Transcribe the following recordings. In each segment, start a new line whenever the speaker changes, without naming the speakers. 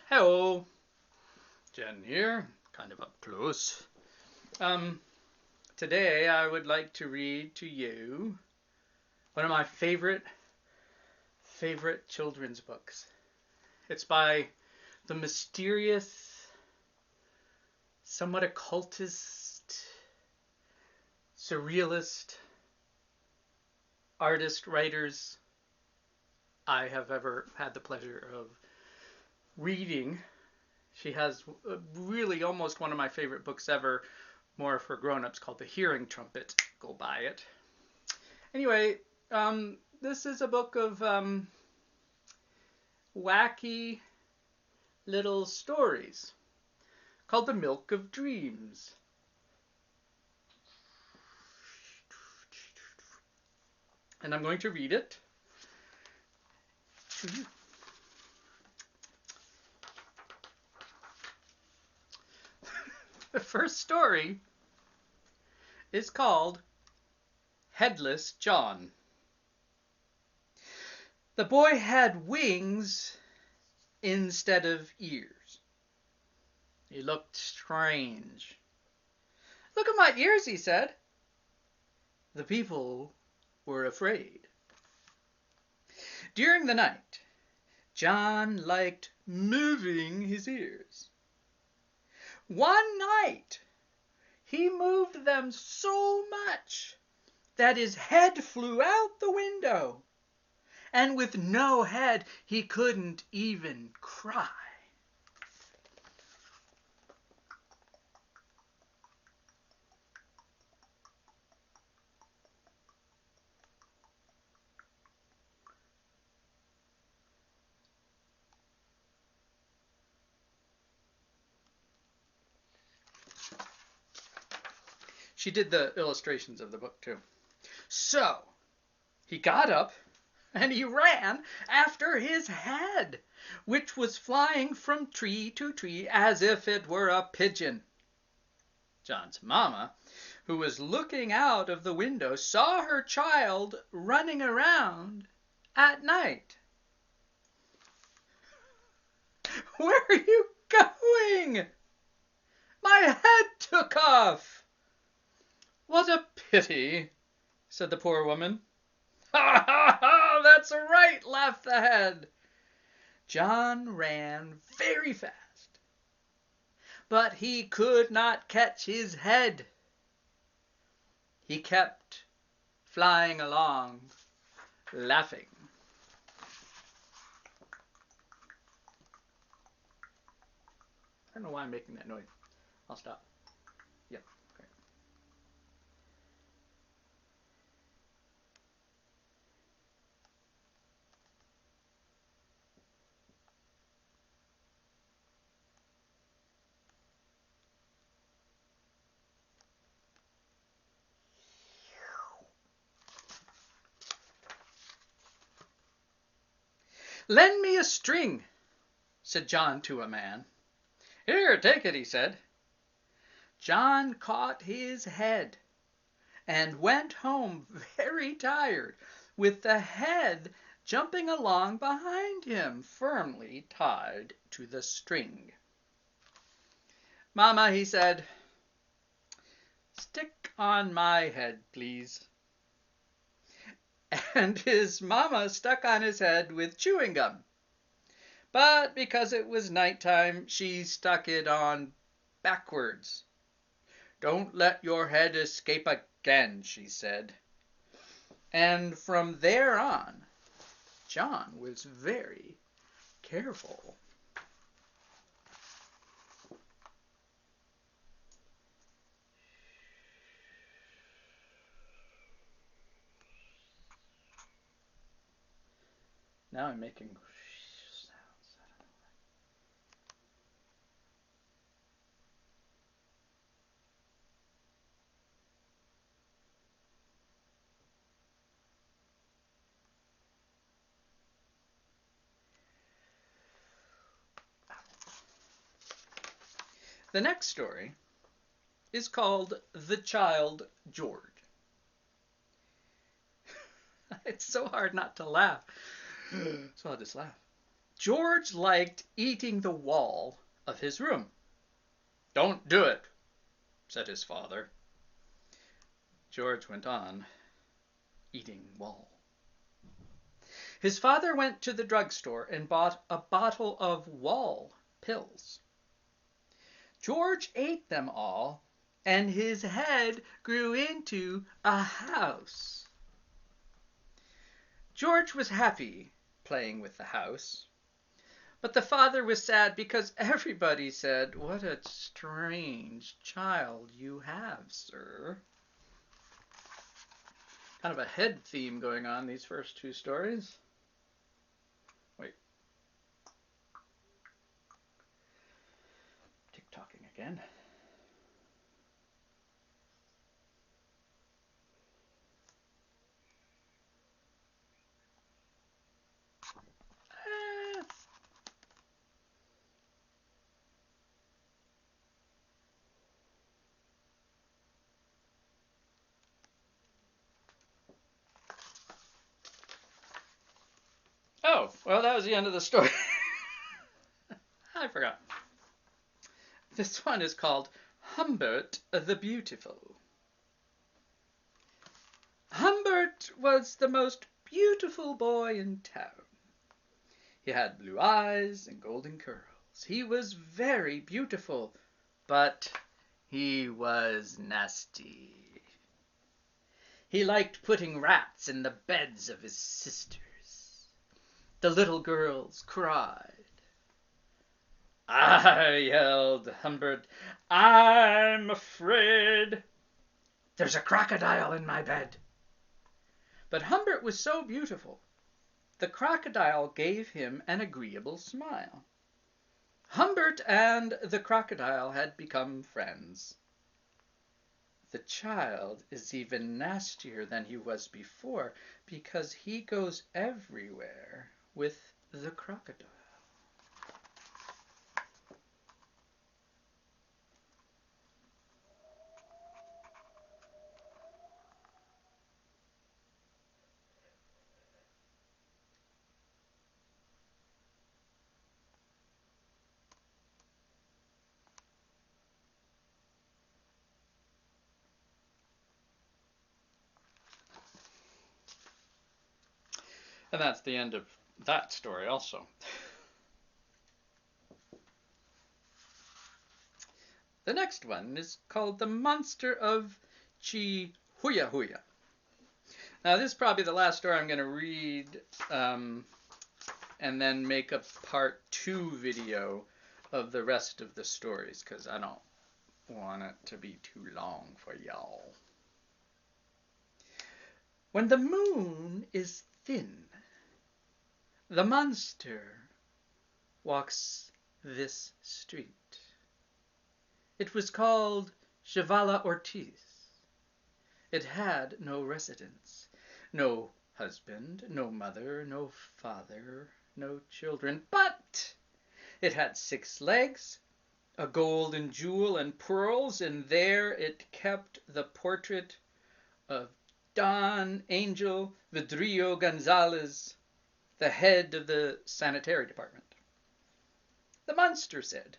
Hello, Jen here, kind of up close. Today I would like to read to you one of my favorite children's books. It's by the mysterious, somewhat occultist, surrealist artist writers I have ever had the pleasure of reading. She has really almost one of my favorite books ever, more for grown-ups, called The Hearing Trumpet. Go buy it. Anyway, this is a book of wacky little stories called The Milk of Dreams. And I'm going to read it to you. The first story is called Headless John. The boy had wings instead of ears. He looked strange. "Look at my ears," he said. The people were afraid. During the night, John liked moving his ears. One night, he moved them so much that his head flew out the window, and with no head, he couldn't even cry. She did the illustrations of the book, too. So, he got up and he ran after his head, which was flying from tree to tree as if it were a pigeon. John's mama, who was looking out of the window, saw her child running around at night. "Where are you going?" "My head took off." "What a pity," said the poor woman. "Ha, ha, ha, that's right," laughed the head. John ran very fast, but he could not catch his head. He kept flying along, laughing. I don't know why I'm making that noise. I'll stop. Yep, great. "Lend me a string," said John to a man. "Here, take it," he said. John caught his head and went home very tired, with the head jumping along behind him, firmly tied to the string. "Mama," he said, "stick on my head, please." And his mama stuck on his head with chewing gum. But because it was nighttime, she stuck it on backwards. "Don't let your head escape again," she said. And from there on, John was very careful. Now I'm making sounds. The next story is called The Child George. It's so hard not to laugh, so I'll just laugh. George liked eating the wall of his room. "Don't do it," said his father. George went on eating wall. His father went to the drugstore and bought a bottle of wall pills. George ate them all, and his head grew into a house. George was happy playing with the house, but the father was sad because everybody said, "What a strange child you have, sir." Kind of a head theme going on these first two stories. Wait. Tick-tocking again. Oh, well, that was the end of the story. I forgot. This one is called Humbert the Beautiful. Humbert was the most beautiful boy in town. He had blue eyes and golden curls. He was very beautiful, but he was nasty. He liked putting rats in the beds of his sisters. The little girls cried. "I," yelled Humbert, "I'm afraid. There's a crocodile in my bed." But Humbert was so beautiful, the crocodile gave him an agreeable smile. Humbert and the crocodile had become friends. The child is even nastier than he was before because he goes everywhere with the crocodile. And that's the end of that story also. The next one is called The Monster of Chi-Huya-Huya. Now, this is probably the last story I'm going to read, and then make a part 2 video of the rest of the stories, because I don't want it to be too long for y'all. When the moon is thin, the monster walks this street. It was called Chevala Ortiz. It had no residence, no husband, no mother, no father, no children, but it had 6 legs, a golden jewel and pearls, and there it kept the portrait of Don Angel Vidrio Gonzalez, the head of the sanitary department. The monster said,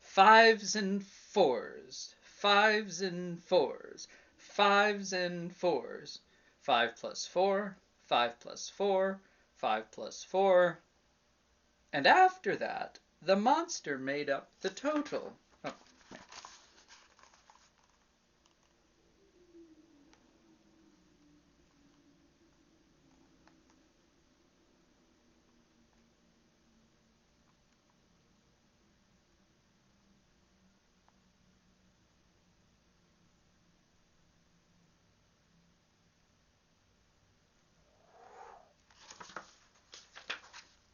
"Fives and fours, fives and fours, fives and fours, 5 plus 4, 5 plus 4, 5 plus 4. And after that, the monster made up the total. Oh.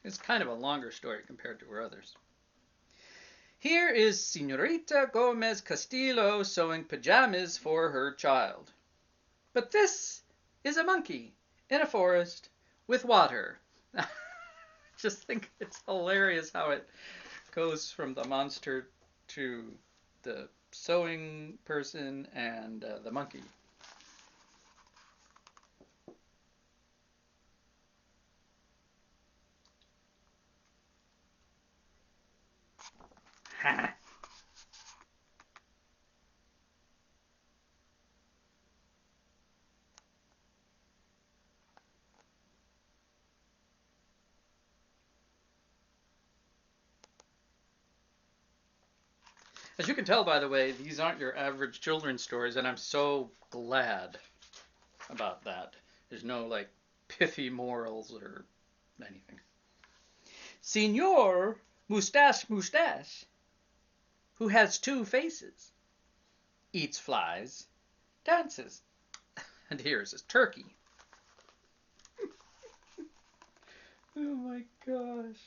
It's kind of a longer story compared to her others. Here is Senorita Gomez Castillo sewing pajamas for her child. But this is a monkey in a forest with water. Just think it's hilarious how it goes from the monster to the sewing person and the monkey. As you can tell, by the way, these aren't your average children's stories, and I'm so glad about that. There's no, like, pithy morals or anything. Signor Mustache, who has two faces, eats flies, dances, and here's his turkey. Oh my gosh.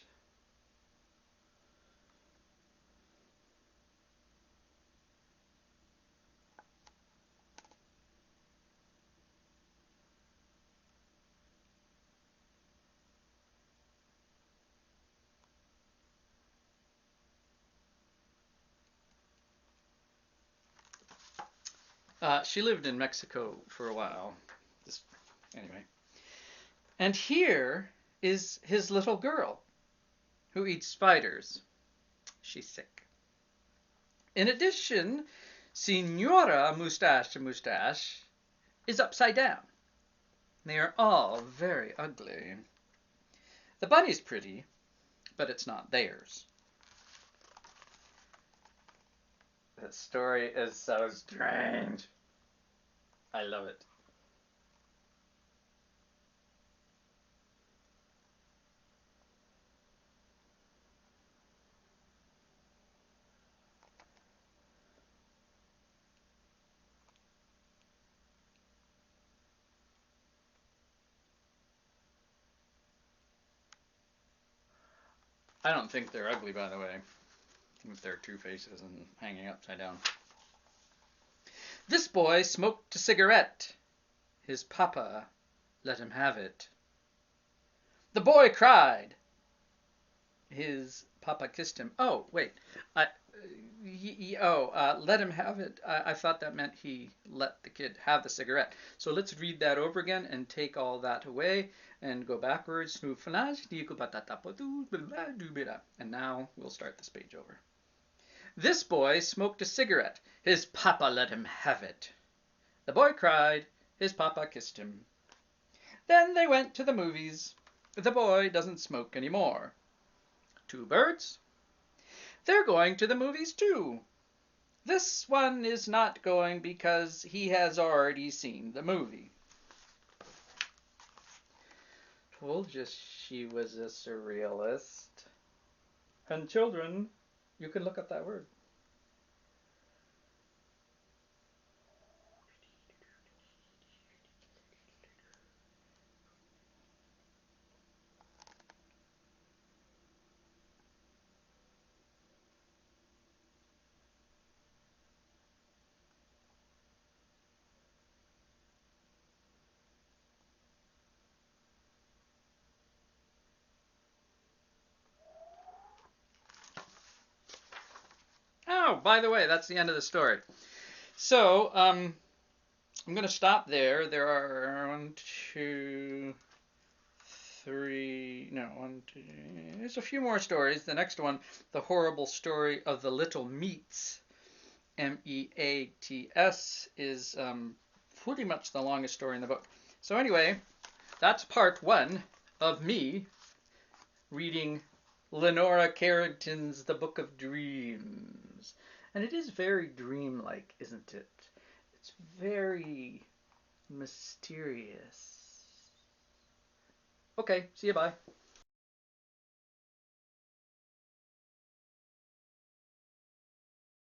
She lived in Mexico for a while. Anyway. And here is his little girl who eats spiders. She's sick. In addition, Signora Mustache is upside down. They are all very ugly. The bunny's pretty, but it's not theirs. This story is so strange. I love it. I don't think they're ugly, by the way, with their two faces and hanging upside down. This boy smoked a cigarette. His papa let him have it. The boy cried. His papa kissed him. Oh, wait. Let him have it. I thought that meant he let the kid have the cigarette. So let's read that over again and take all that away and go backwards. And now we'll start this page over. This boy smoked a cigarette. His papa let him have it. The boy cried. His papa kissed him. Then they went to the movies. The boy doesn't smoke anymore. Two birds. They're going to the movies too. This one is not going because he has already seen the movie. Told you she was a surrealist. And children, you can look up that word. Oh, by the way, that's the end of the story. So, I'm going to stop there. There are there's a few more stories. The next one, The Horrible Story of the Little Meats, Meats, is pretty much the longest story in the book. So anyway, that's part one of me reading Leonora Carrington's The Book of Dreams. And it is very dreamlike, isn't it? It's very mysterious. Okay, see you, bye.